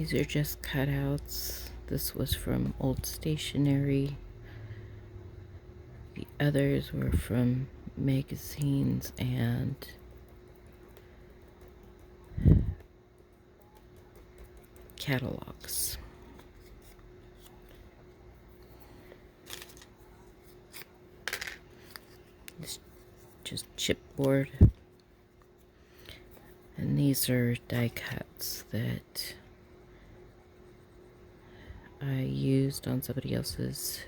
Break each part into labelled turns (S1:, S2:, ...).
S1: These are just cutouts. This was from Old Stationery. The others were from magazines and catalogs. It's just chipboard. And these are die cuts that I used on somebody else's,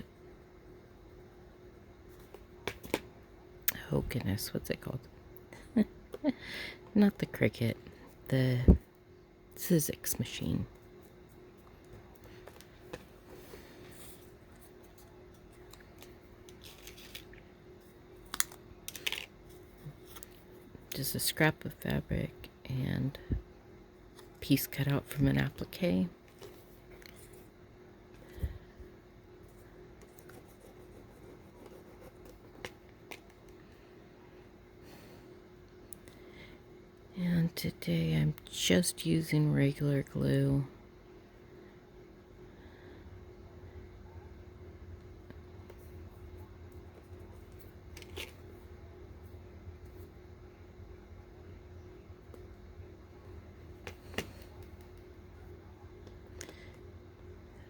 S1: oh goodness, what's it called? Not the Cricut, the Sizzix machine. Just a scrap of fabric and piece cut out from an applique. And today I'm just using regular glue.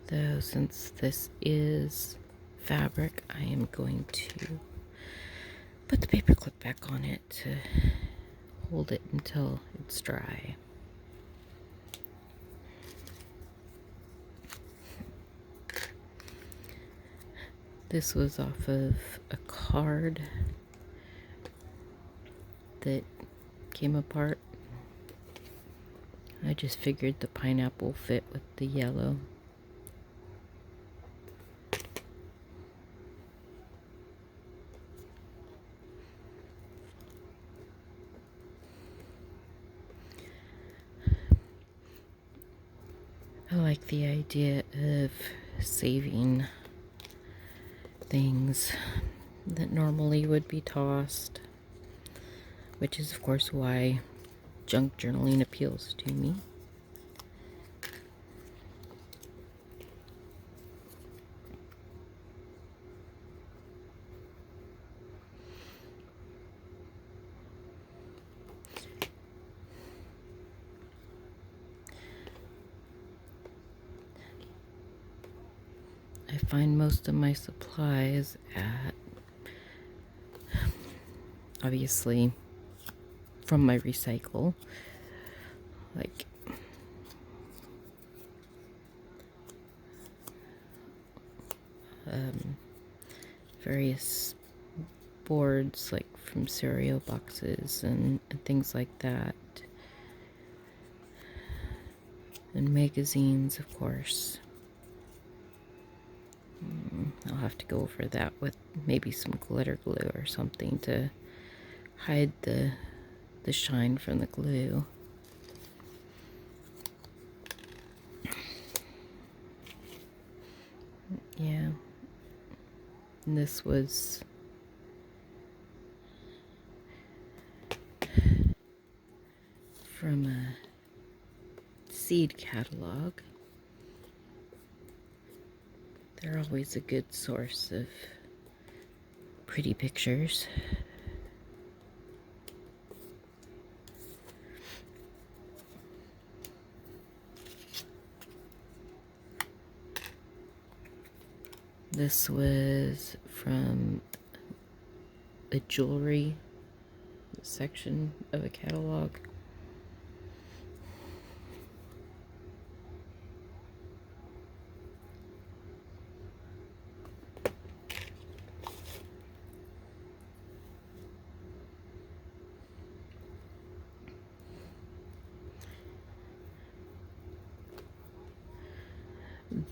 S1: Though since this is fabric, I am going to put the paper clip back on it to hold it until it's dry. This was off of a card that came apart. I just figured the pineapple fit with the yellow. I like the idea of saving things that normally would be tossed, which is of course why junk journaling appeals to me. I find most of my supplies at, obviously, from my recycle, like various boards, like from cereal boxes and things like that, and magazines, of course. I'll have to go over that with maybe some glitter glue or something to hide the shine from the glue. Yeah. And this was from a seed catalog. They're always a good source of pretty pictures. This was from the jewelry section of a catalog.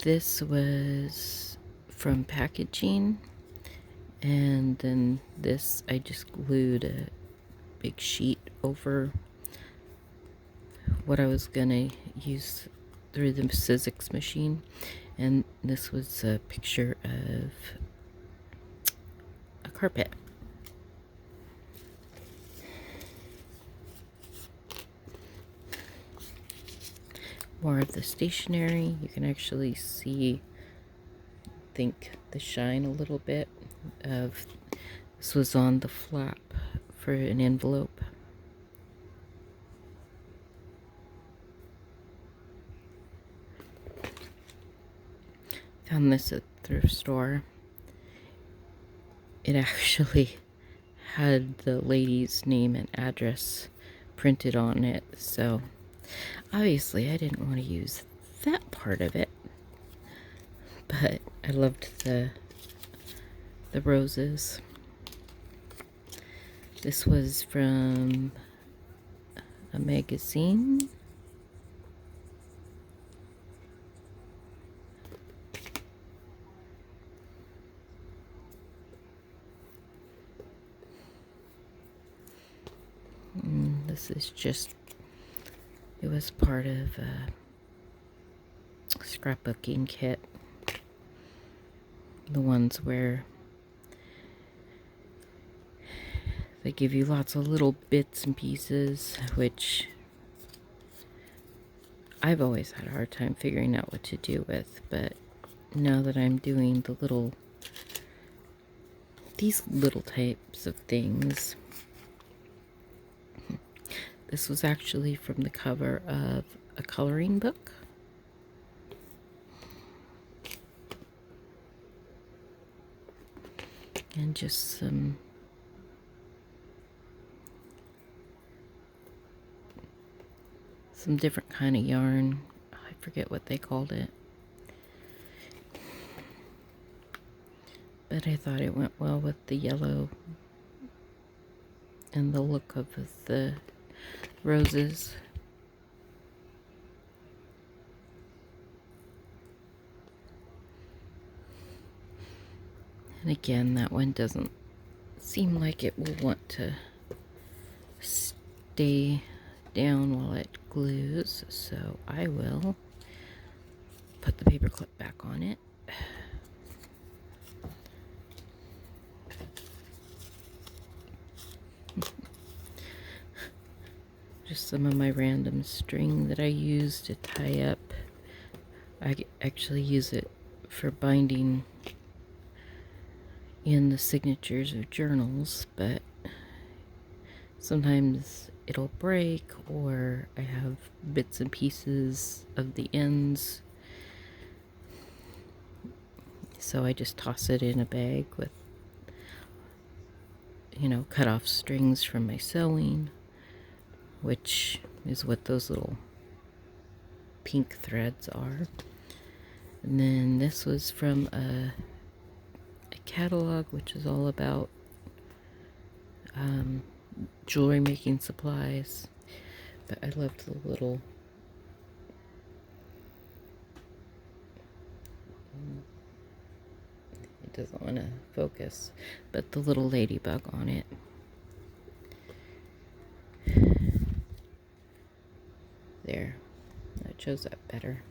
S1: This was from packaging, and then this I just glued a big sheet over what I was gonna use through the Sizzix machine, and this was a picture of a carpet. more of the stationery. You can actually see, think the shine a little bit of, this was on the flap for an envelope. Found this at the thrift store. It actually had the lady's name and address printed on it, so obviously I didn't want to use that part of it, but I loved the roses. This was from a magazine. This is just, it was part of a scrapbooking kit. The ones where they give you lots of little bits and pieces, which I've always had a hard time figuring out what to do with, but now that I'm doing these little types of things. This was actually from the cover of a coloring book. And just some different kind of yarn. I forget what they called it. But I thought it went well with the yellow and the look of the roses. And again, that one doesn't seem like it will want to stay down while it glues, so I will put the paper clip back on it. Just some of my random string that I use to tie up. I actually use it for binding in the signatures of journals, but sometimes it'll break, or I have bits and pieces of the ends, so I just toss it in a bag with, cut off strings from my sewing, which is what those little pink threads are. And then this was from a catalog, which is all about jewelry making supplies. But I loved the little it doesn't want to focus, but the little ladybug on it. There, that shows up better.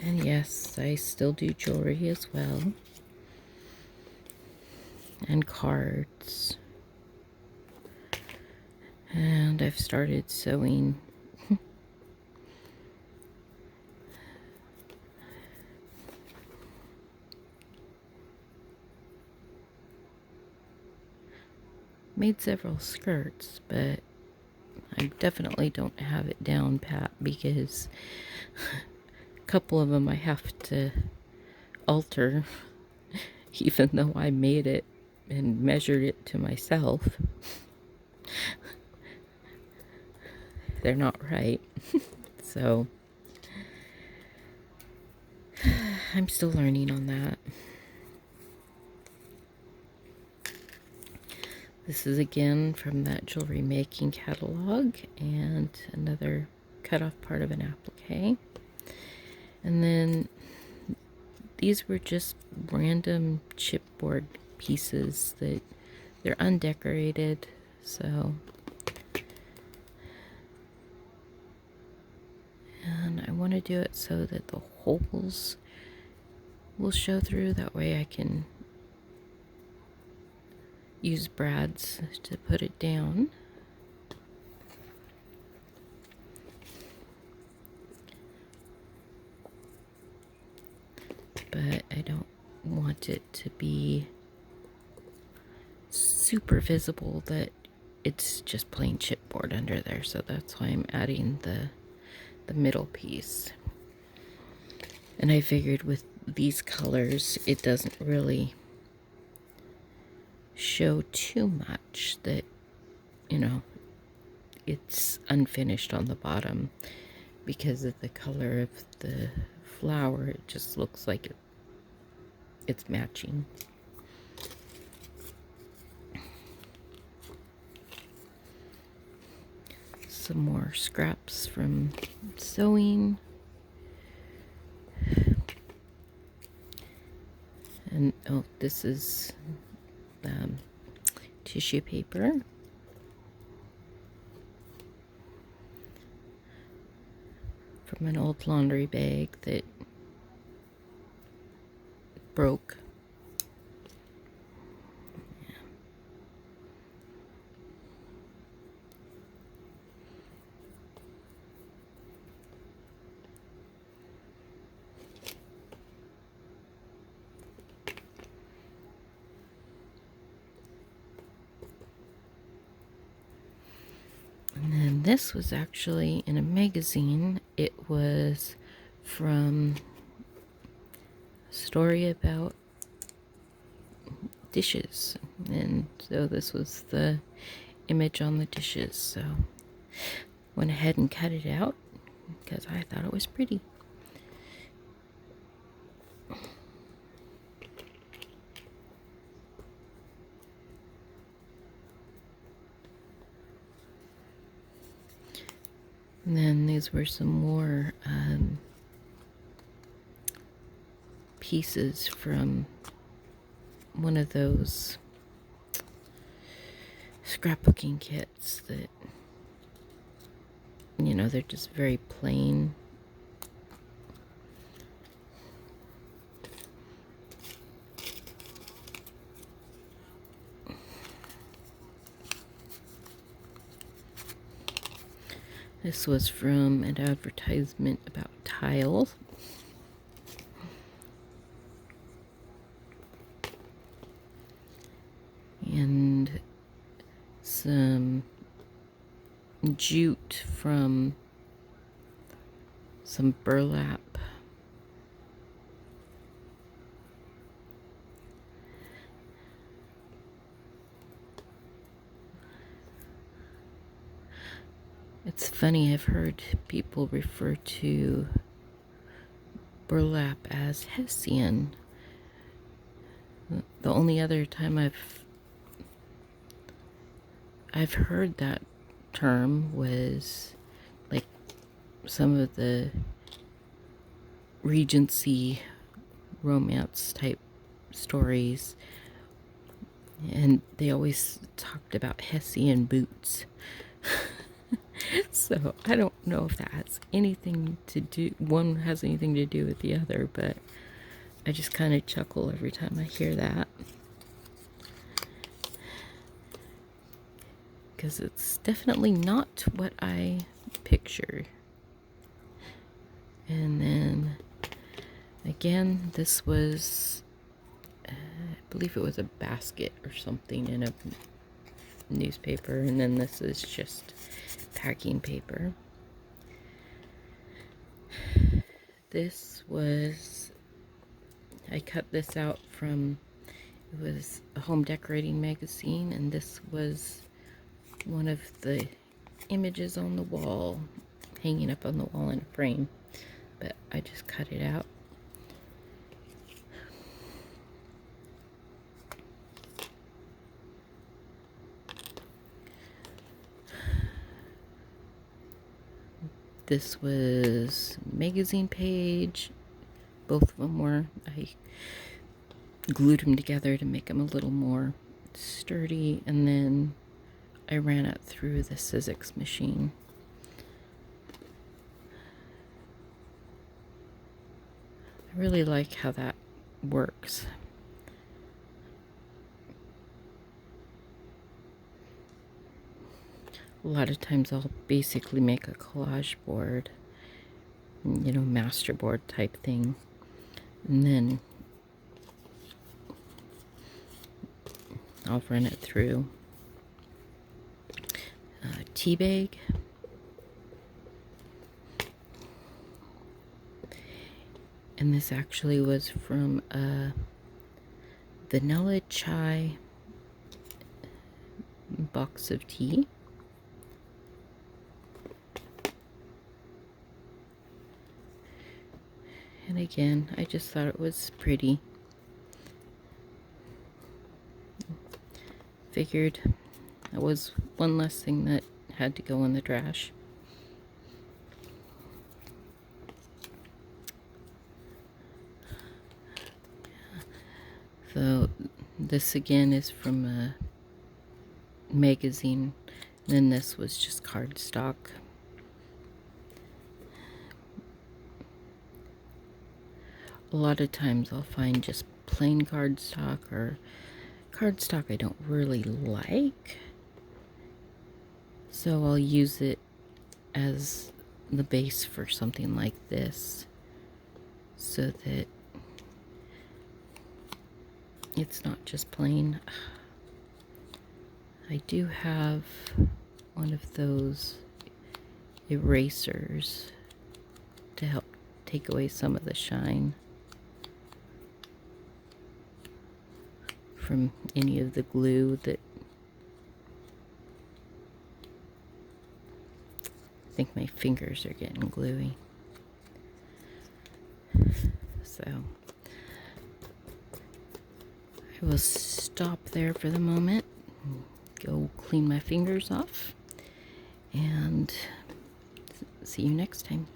S1: And yes, I still do jewelry as well. And cards. And I've started sewing made several skirts, but I definitely don't have it down pat, because a couple of them I have to alter, even though I made it and measured it to myself. They're not right. So I'm still learning on that. This is again from that jewelry making catalog, and another cut off part of an applique. And then these were just random chipboard pieces that they're undecorated, so. And I want to do it so that the holes will show through. That way I can use brads to put it down. But I don't want it to be super visible that it's just plain chipboard under there, so that's why I'm adding the middle piece. And I figured with these colors it doesn't really show too much that, you know, it's unfinished on the bottom. Because of the color of the flower, it just looks like it's matching. Some more scraps from sewing. And oh, this is tissue paper. From an old laundry bag that broke. And then this was actually in a magazine. It was from a story about dishes. And so this was the image on the dishes. So went ahead and cut it out because I thought it was pretty. And then these were some more pieces from one of those scrapbooking kits that, you know, they're just very plain. This was from an advertisement about tiles. And some jute from some burlap. It's funny, I've heard people refer to burlap as Hessian. The only other time I've heard that term was like some of the Regency romance type stories, and they always talked about Hessian boots. So I don't know if that has anything to do, one has anything to do with the other, but I just kind of chuckle every time I hear that. Because it's definitely not what I picture. And then again, this was, I believe it was a basket or something in a newspaper, and then this is just packing paper. This was, I cut this out from, it was a home decorating magazine, and this was one of the images on the wall, hanging up on the wall in a frame, but I just cut it out. This was magazine page. Both of them were. I glued them together to make them a little more sturdy, and then I ran it through the Sizzix machine. I really like how that works. A lot of times I'll basically make a collage board, you know, master board type thing, and then I'll run it through tea bag, and this actually was from a vanilla chai box of tea. And again, I just thought it was pretty. Figured that was one less thing that had to go in the trash. So this again is from a magazine. And then this was just cardstock. A lot of times I'll find just plain cardstock or cardstock I don't really like. So I'll use it as the base for something like this so that it's not just plain. I do have one of those erasers to help take away some of the shine from any of the glue that I think my fingers are getting gluey. So I will stop there for the moment, go clean my fingers off, and see you next time.